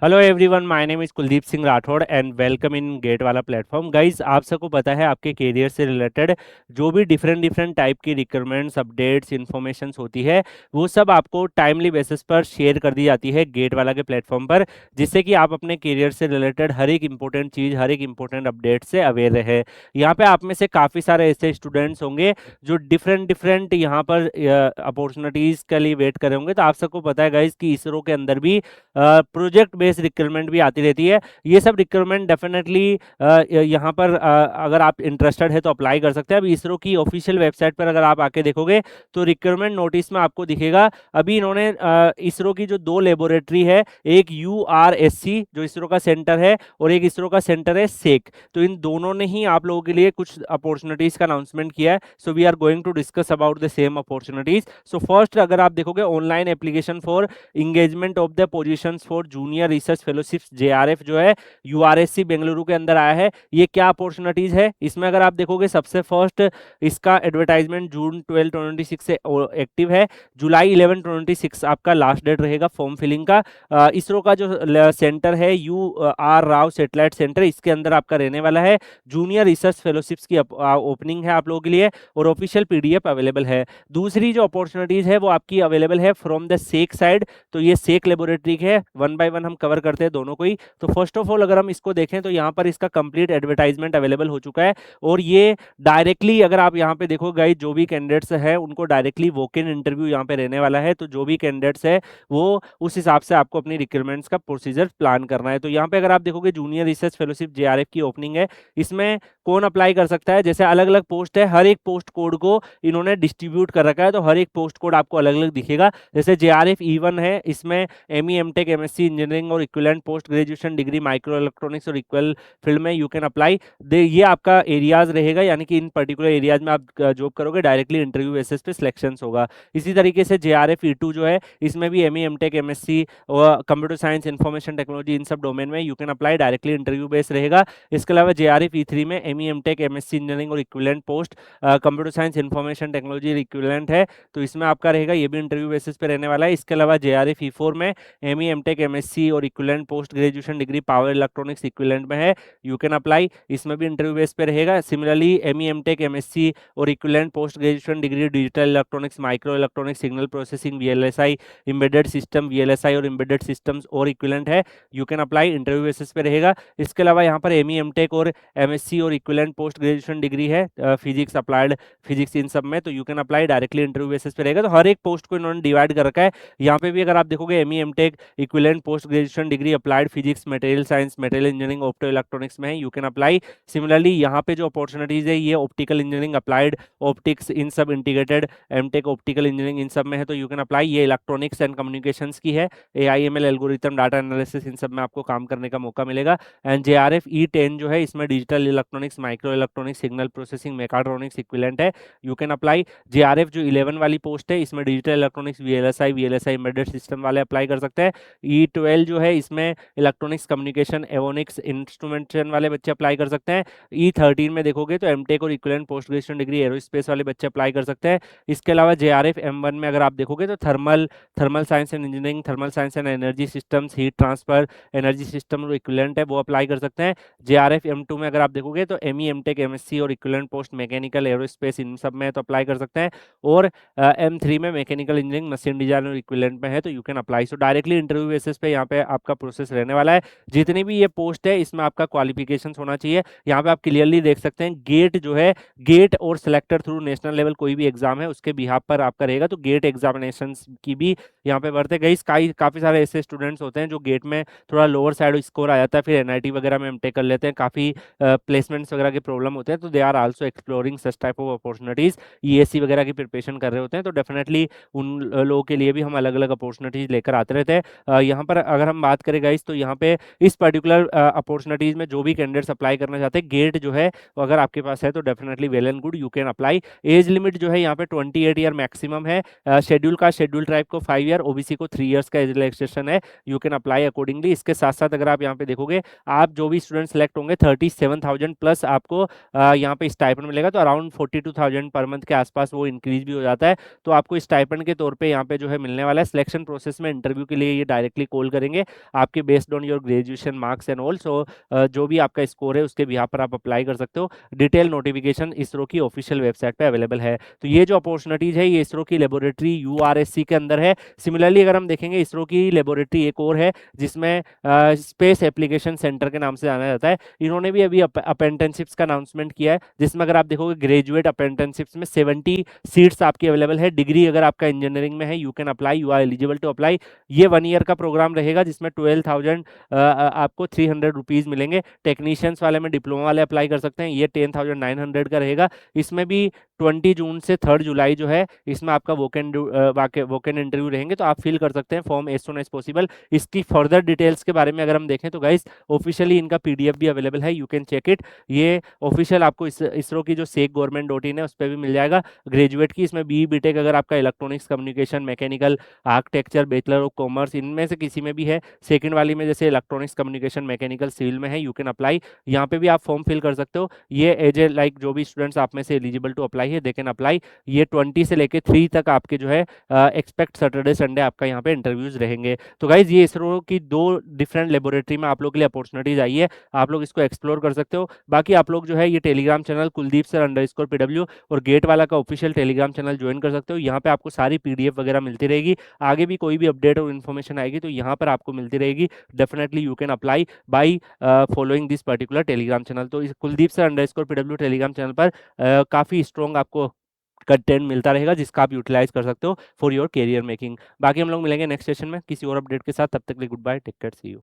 Hello everyone, my name is Kuldeep Singh Rathore and welcome in GATE वाला platform. Guys, आप सबको पता है आपके करियर से रिलेटेड जो भी डिफरेंट डिफरेंट टाइप की रिक्वायरमेंट्स, अपडेट्स, इन्फॉर्मेशंस होती है, वो सब आपको टाइमली बेसिस पर शेयर कर दी जाती है गेट वाला के प्लेटफॉर्म पर, जिससे कि आप अपने करियर से रिलेटेड हर एक इंपॉर्टेंट चीज़, हर एक इंपॉर्टेंट अपडेट से अवेयर रहे। यहाँ पे आप में से काफ़ी सारे ऐसे स्टूडेंट्स होंगे जो डिफरेंट डिफरेंट यहाँ पर अपॉर्चुनिटीज़ के लिए वेट कर रहे होंगे। तो आप सबको पता है गाइस कि इसरो के अंदर भी प्रोजेक्ट बेस्ड रिक्रूटमेंट भी आती रहती है। ये सब रिक्रूटमेंट डेफिनेटली यहाँ पर अगर आप इंटरेस्टेड है तो अप्लाई कर सकते हैं। अब इसरो की ऑफिशियल वेबसाइट पर अगर आप आके देखोगे तो रिक्रूटमेंट नोटिस में आपको दिखेगा, अभी इन्होंने इसरो की जो दो लेबोरेटरी है, एक URSC जो इसरो का सेंटर है और एक इसरो का सेंटर है सेक, तो इन दोनों ने ही आप लोगों के लिए कुछ अपॉर्चुनिटीज का अनाउंसमेंट किया है। So we are going to discuss about the same opportunities. So first अगर आप देखोगे, online application for engagement of the positions for junior research fellowship JRF जो है URSC बेंगलुरु के अंदर आया है। ये क्या अपॉर्चुनिटीज है इसमें अगर आप देखोगे, सबसे फर्स्ट इसका एडवर्टाइजमेंट जून 12 2026 से एक्टिव है। जुलाई 11 2026 आपका लास्ट डेट रहेगा फॉर्म फिलिंग का। इसरो का जो सेंटर है UR राव सैटेलाइट सेंटर, इसके अंदर आपका रहने वाला है। जूनियर रिसर्च फेलोशिप्स की ओपनिंग है आप लोगों के लिए और ऑफिशियल PDF अवेलेबल है। दूसरी जो अपॉर्चुनिटीज है वो आपकी अवेलेबल है फ्रॉम द सेक साइड। तो ये सेक लेबोरेटरी है, वन बाय वन हम कवर करते हैं दोनों को ही। तो फर्स्ट ऑफ ऑल अगर हम इसको देखें तो यहाँ पर इसका कंप्लीट एडवर्टाइजमेंट अवेलेबल हो चुका है और ये डायरेक्टली अगर आप यहाँ पे देखो गाइस, जो भी कैंडिडेट्स हैं उनको डायरेक्टली वॉक इन इंटरव्यू यहाँ पे रहने वाला है। तो जो भी कैंडिडेट्स है वो उस हिसाब से आपको अपनी रिक्वायरमेंट्स का प्रोसीजर प्लान करना है। तो यहाँ पे अगर आप देखोगे जूनियर रिसर्च फेलोशिप JRF की ओपनिंग है। इसमें कौन अप्लाई कर सकता है, जैसे अलग अलग पोस्ट है, हर एक पोस्ट कोड को इन्होंने डिस्ट्रीब्यूट कर रखा है, तो हर एक पोस्ट कोड आपको अलग अलग दिखेगा। जैसे JRF E1 है, इसमें ME MTech MSc इंजीनियरिंग और equivalent post graduation degree micro electronics और इक्वल फील्ड में यू कैन अप्लाई। ये आपका एरियाज रहेगा, यानी कि इन पर्टिकुलर एरियाज में आप जॉब करोगे, डायरेक्टली इंटरव्यू बेसिस पे सिलेक्शन होगा। इसी तरीके से JRF E2 जो है, इसमें भी ME MTech MSc और कंप्यूटर साइंस, इंफॉर्मेशन टेक्नोलॉजी, इन सब डोमेन में you can apply, directly interview base रहेगा। इसके अलावा JRF E3 में ME MTech MSc इंजीनियरिंग और equivalent post computer science, information technology equivalent है, तो इसमें आपका रहेगा, ये भी इंटरव्यू बेसिस पे रहने वाला है। इसके अलावा JRF E4 में ME MTech MSc और equivalent post graduation degree power electronics equivalent में है, यू कैन अप्लाई, इसमें भी इंटरव्यू बेस पे रहेगा। सिमिलरली ME MTech MSc और equivalent post graduation degree digital electronics, micro electronics, signal processing, VLSI, embedded system, VLSI और embedded systems और equivalent है, you can apply, interview basis पे रहेगा। इसके अलावा यहाँ पर ME MTech और MSc और इक्विवेलेंट पोस्ट ग्रेजुएशन डिग्री है फिजिक्स, अप्लाइड फिजिक्स, इन सब में, तो you can apply, directly interview basis पे रहेगा। तो हर एक पोस्ट को इन्होंने डिवाइड कर रखा है। यहाँ पे भी अगर आप देखोगे ME MTech equivalent post graduation degree applied physics, material science, material engineering, opto electronics में है, यू कैन अप्लाई। सिमिलरली यहाँ पे जो अपॉर्चुनिटीज है, ये ऑप्टिकल इंजीनियरिंग, अप्लाइड ऑप्टिक्स, इन सब इंटीग्रेटेड MTech ऑप्टिकल इंजीनियरिंग, इन सब में है, तो यू कैन अप्लाई। ये इलेक्ट्रॉनिक्स एंड कम्युनिकेशंस की है, AIML एल्गोरिथम, डाटा एनालिसिस, इन सब में आपको काम करने का मौका मिलेगा। एंड JRF E10 जो है, इसमें digital electronics, micro electronics, signal processing, mechatronics equivalent है, यू कैन अप्लाई। JRF जो 11 वाली पोस्ट है, इसमें digital electronics, VLSI embedded system वाले अप्लाई कर सकते हैं। E12 जो है, इसमें इलेक्ट्रॉनिक्स कम्युनिकेशन, एवोनिक्स इंस्ट्रूमेंटेशन वाले बच्चे अप्लाई कर सकते हैं। E13 में देखोगे तो MTech और equivalent post graduation degree aerospace वाले बच्चे अप्लाई कर सकते हैं। इसके अलावा JRF M1 में अगर आप देखोगे तो thermal thermal science and engineering, thermal science and energy systems, heat transfer, energy system और इक्विवेलेंट है, वो अप्लाई कर सकते हैं। JRF M2 में अगर आप देखोगे तो ME MTech MSc और इक्विवेलेंट पोस्ट मैकेनिकल, एरोस्पेस, इन सब में तो अप्लाई कर सकते हैं। और M3 में मैकेनिकल इंजीनियरिंग, मशीन डिजाइन और इक्विवेलेंट में है, तो you can apply. So directly interview basis पे यहाँ पे आपका प्रोसेस रहने वाला है। जितनी भी ये पोस्ट है, इसमें आपका क्वालिफिकेशन होना चाहिए। यहाँ पे आप क्लियरली देख सकते हैं, गेट जो है, गेट और सिलेक्टर थ्रू नेशनल लेवल कोई भी एग्जाम है उसके बिहाफ पर आपका रहेगा, तो गेट एग्जामिनेशन की भी यहाँ पे बढ़ते गई। काफी सारे ऐसे स्टूडेंट्स होते हैं जो गेट में थोड़ा लोअर साइड स्कोर आ जाता है, फिर NIT वगैरह में MTech कर लेते हैं, काफी प्लेसमेंट्स वगैरह के प्रॉब्लम होते हैं, तो they are also exploring such type of opportunities. ESC वगैरह की प्रिपरेशन कर रहे होते हैं, तो डेफिनेटली उन लोगों के लिए भी हम अलग अलग अपॉर्चुनिटीज लेकर आते रहते हैं। यहाँ पर अगर हम बात करें गाइस, तो यहाँ पे इस पर्टिकुलर अपॉर्चुनिटीज में जो भी कैंडिडेट्स अप्लाई करना चाहते हैं, गेट जो है वो अगर आपके पास है तो definitely well and good, you can apply. Age limit जो है यहाँ पे 28 ईयर मैक्सिमम है। शेड्यूल का शेड्यूल ट्राइब को 5 ईयर, OBC को 3 इयर्स का एज रिलैक्सेशन है, यू कैन अप्लाई अकॉर्डिंगली। इसके साथ साथ अगर आप यहाँ पे देखोगे, आप जो भी स्टूडेंट सेलेक्ट होंगे 37,000 प्लस आपको यहाँ पे स्टाइपेंड मिलेगा, तो अराउंड 42,000 पर मंथ के आसपास वो इंक्रीज भी हो जाता है। तो आपको स्टाइपेंड के तौर पे यहाँ पे जो है मिलने वाला है। सिलेक्शन प्रोसेस में इंटरव्यू के लिए ये डायरेक्टली कॉल करेंगे, आपके based on your graduation marks and also जो भी आपका स्कोर है उसके बिहाफ पर आप अप्लाई कर सकते हो। डिटेल नोटिफिकेशन इसरो की ऑफिशियल वेबसाइट पे अवेलेबल है। तो ये जो अपॉर्चुनिटीज है ये इसरो की लेबोरेटरी यूआरएससी के अंदर है। सिमिलरली अगर हम देखेंगे इसरो की लेबोरेटरी एक और है जिसमें स्पेस एप्लीकेशन सेंटर के नाम से जाना जाता है। इन्होंने भी अभी अप्रेंटिसशिप्स का अनाउंसमेंट किया है जिसमें अगर आप देखोगे ग्रेजुएट अप्रेंटिसशिप्स में 70 सीट्स आपकी अवेलेबल है। डिग्री अगर आपका इंजीनियरिंग में है you can apply, you are eligible to apply. ये 1 ईयर का प्रोग्राम रहेगा जिसमें 12,000 आपको 300 रुपीज मिलेंगे। टेक्नीशियंस वाले में डिप्लोमा वाले अप्लाई कर सकते हैं, ये 10,900 का रहेगा। इसमें भी 20 जून से 3 जुलाई जो है इसमें आपका वोकन इंटरव्यू रहेंगे, तो आप फिल कर सकते हैं form as soon as possible. इसकी फर्दर डिटेल्स के बारे में अगर हम देखें तो गाइस ऑफिशियली इनका पीडीएफ भी अवेलेबल है, यू कैन चेक इट। ये ऑफिशियल आपको इसरो की जो सेक गवर्नमेंट.in है उस पर भी मिल जाएगा। ग्रेजुएट की इसमें बीटेक अगर आपका electronics communication mechanical architecture bachelor of commerce इनमें से किसी में भी है, सेकंड वाली में जैसे इलेक्ट्रॉनिक्स कम्युनिकेशन मैकेनिकल सिविल में है, यू कैन अप्लाई। यहाँ पे भी आप फॉर्म फिल कर सकते हो। ये एज ए लाइक जो भी स्टूडेंट्स आप में से एलिजिबल टू अप्लाई है दे कैन अप्लाई। ये 20 से लेके 3 तक आपके जो है एक्सपेक्ट सैटरडे संडे आपका यहाँ पे इंटरव्यूज रहेंगे। तो गाइज ये इसरो की 2 डिफरेंट लेबोरेटरी में आप लोग के लिए अपॉर्चुनिटीज आई है, आप लोग इसको एक्सप्लोर कर सकते हो। बाकी आप लोग जो है ये Telegram channel Kuldeep sir _PW और गेट वाला का ऑफिशियल टेलीग्राम चैनल ज्वाइन कर सकते हो। यहाँ पे आपको सारी पीडीएफ वगैरह मिलती रहेगी। आगे भी कोई भी अपडेट और इन्फॉर्मेशन आएगी तो यहाँ पर आपको मिलती रहेगी। Definitely you can apply by following this particular Telegram channel. तो इस Kuldeep sir _PW Telegram channel पर काफी स्ट्रॉन्ग आपको कंटेंट मिलता रहेगा जिसका आप यूटिलाइज कर सकते हो फॉर योर करियर मेकिंग। बाकी हम लोग मिलेंगे नेक्स्ट सेशन में किसी और अपडेट के साथ, तब तक के लिए goodbye, take care, see you.